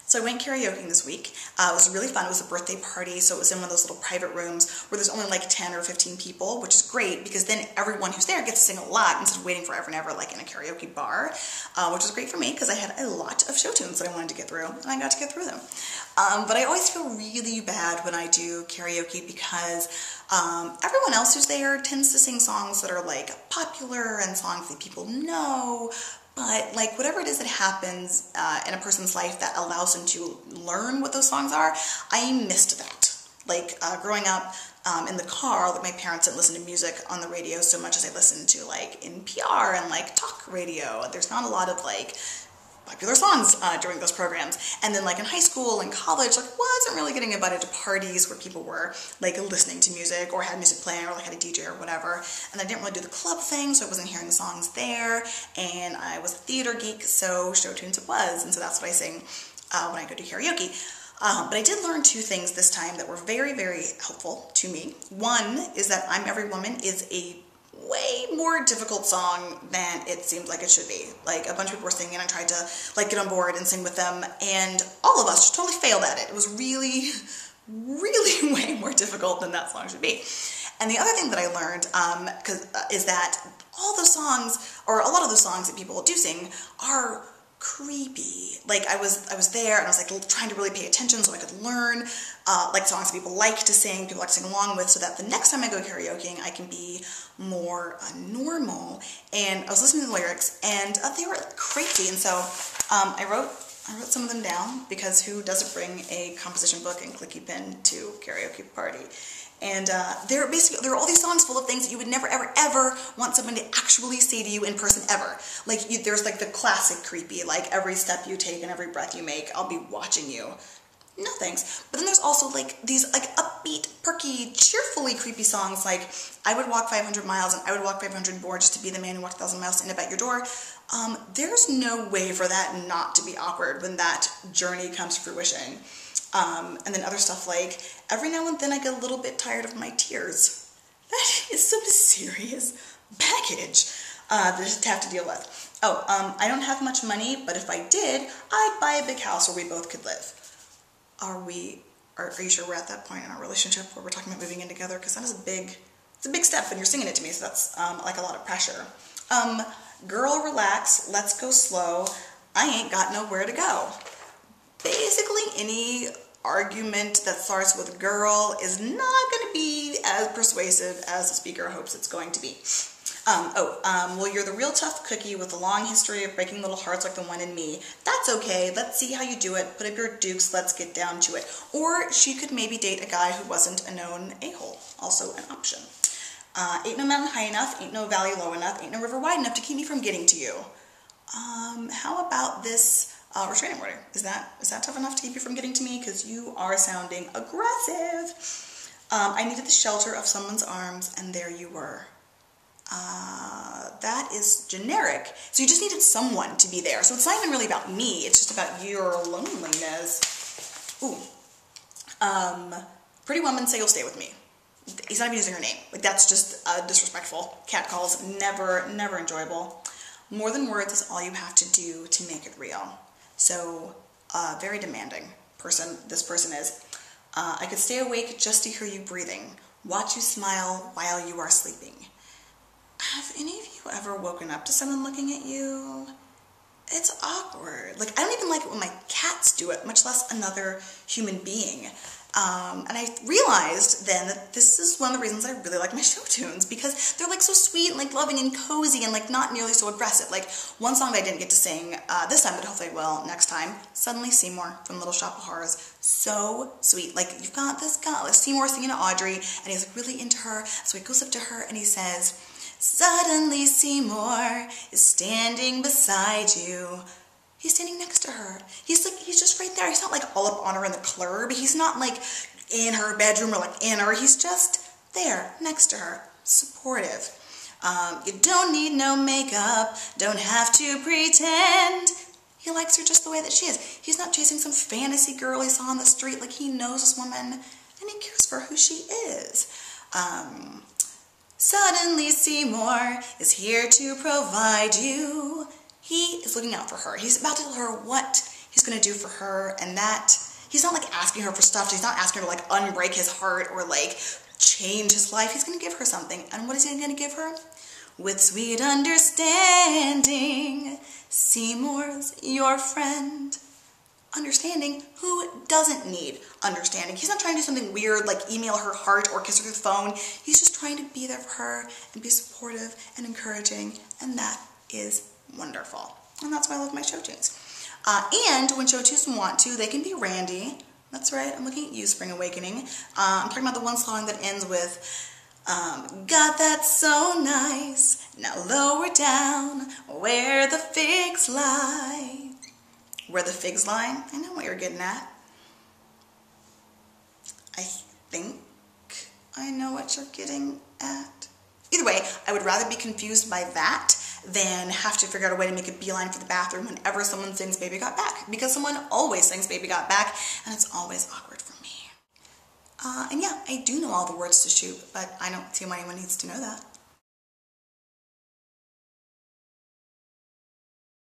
So I went karaokeing this week. It was really fun. It was a birthday party, so it was in one of those little private rooms where there's only like 10 or 15 people, which is great because then everyone who's there gets to sing a lot instead of waiting forever and ever like in a karaoke bar, which was great for me because I had a lot of show tunes that I wanted to get through, and I got to get through them. But I always feel really bad when I do karaoke because everyone else who's there tends to sing songs that are like popular and songs that people know. But like whatever it is that happens in a person's life that allows them to learn what those songs are, I missed that. Like growing up in the car, like my parents didn't listen to music on the radio so much as I listened to like NPR and like talk radio. There's not a lot of like popular songs during those programs. And then like in high school and college, like wasn't really getting invited to parties where people were like listening to music or had music playing or like had a DJ or whatever. And I didn't really do the club thing, so I wasn't hearing songs there. And I was a theater geek, so show tunes it was. And so that's what I sing when I go to karaoke. But I did learn two things this time that were very, very helpful to me. One is that I'm Every Woman is a way more difficult song than it seemed like it should be. Like a bunch of people were singing and I tried to like get on board and sing with them, and all of us just totally failed at it. It was really, really way more difficult than that song should be. And the other thing that I learned is that all those songs, or a lot of those songs that people do sing, are creepy. Like I was there and I was like trying to really pay attention so I could learn like songs that people like to sing, people like to sing along with, so that the next time I go karaokeing I can be more normal. And I was listening to the lyrics and they were crazy, and so I wrote some of them down because who doesn't bring a composition book and clicky pen to karaoke party? And there are all these songs full of things that you would never, ever, ever want someone to actually say to you in person ever. Like there's like the classic creepy, like every step you take and every breath you make, I'll be watching you. No thanks. But then there's also like these like upbeat, perky, cheerfully creepy songs like I would walk 500 miles and I would walk 500 more just to be the man who walked 1,000 miles to end up at your door. There's no way for that not to be awkward when that journey comes to fruition. And then other stuff like, every now and then I get a little bit tired of my tears. That is some serious baggage that I just have to deal with. Oh, I don't have much money, but if I did, I'd buy a big house where we both could live. Are you sure we're at that point in our relationship where we're talking about moving in together? Because that is it's a big step when you're singing it to me, so that's like a lot of pressure. Girl, relax, let's go slow, I ain't got nowhere to go. Basically, any argument that starts with girl is not going to be as persuasive as the speaker hopes it's going to be. Well, you're the real tough cookie with a long history of breaking little hearts like the one in me. That's okay. Let's see how you do it. Put up your dukes. Let's get down to it. Or she could maybe date a guy who wasn't a known a-hole. Also an option. Ain't no mountain high enough. Ain't no valley low enough. Ain't no river wide enough to keep me from getting to you. How about this restraining order? Is that tough enough to keep you from getting to me? Because you are sounding aggressive. I needed the shelter of someone's arms, and there you were. That is generic. So you just needed someone to be there. So it's not even really about me. It's just about your loneliness. Ooh. Pretty woman, say you'll stay with me. He's not even using her name. Like that's just disrespectful. Catcalls, never enjoyable. More than words is all you have to do to make it real. So, very demanding person this person is. I could stay awake just to hear you breathing. Watch you smile while you are sleeping. Have any of you ever woken up to someone looking at you? It's awkward. Like, I don't even like it when my cats do it, much less another human being. And I realized then that this is one of the reasons I really like my show tunes, because they're like so sweet and like loving and cozy and like not nearly so aggressive. Like one song that I didn't get to sing this time, but hopefully I will next time, Suddenly Seymour from Little Shop of Horrors. So sweet. Like you've got this guy, like Seymour singing to Audrey, and he's like really into her. So he goes up to her and he says, "Suddenly Seymour is standing beside you." He's standing next to her. He's just right there. He's not like all up on her in the club. He's not like in her bedroom or like in her. He's just there next to her, supportive. You don't need no makeup, don't have to pretend. He likes her just the way that she is. He's not chasing some fantasy girl he saw on the street. Like he knows this woman and he cares for who she is. Suddenly Seymour is here to provide you. He is looking out for her. He's about to tell her what he's gonna do for her, and that he's not like asking her for stuff. He's not asking her to like unbreak his heart or like change his life. He's gonna give her something. And what is he gonna give her? With sweet understanding, Seymour's your friend. Understanding. Who doesn't need understanding? He's not trying to do something weird like email her heart or kiss her through the phone. He's just trying to be there for her and be supportive and encouraging, and that is wonderful. And that's why I love my show tunes. And when show tunes want to, they can be randy. That's right, I'm looking at you, Spring Awakening. I'm talking about the one song that ends with God, that's so nice, now lower down where the figs lie. Where the figs lie? I know what you're getting at. I think I know what you're getting at. Either way, I would rather be confused by that than have to figure out a way to make a beeline for the bathroom whenever someone sings Baby Got Back, because someone always sings Baby Got Back, and it's always awkward for me. And yeah, I do know all the words to Shoot, but I don't see why anyone needs to know that.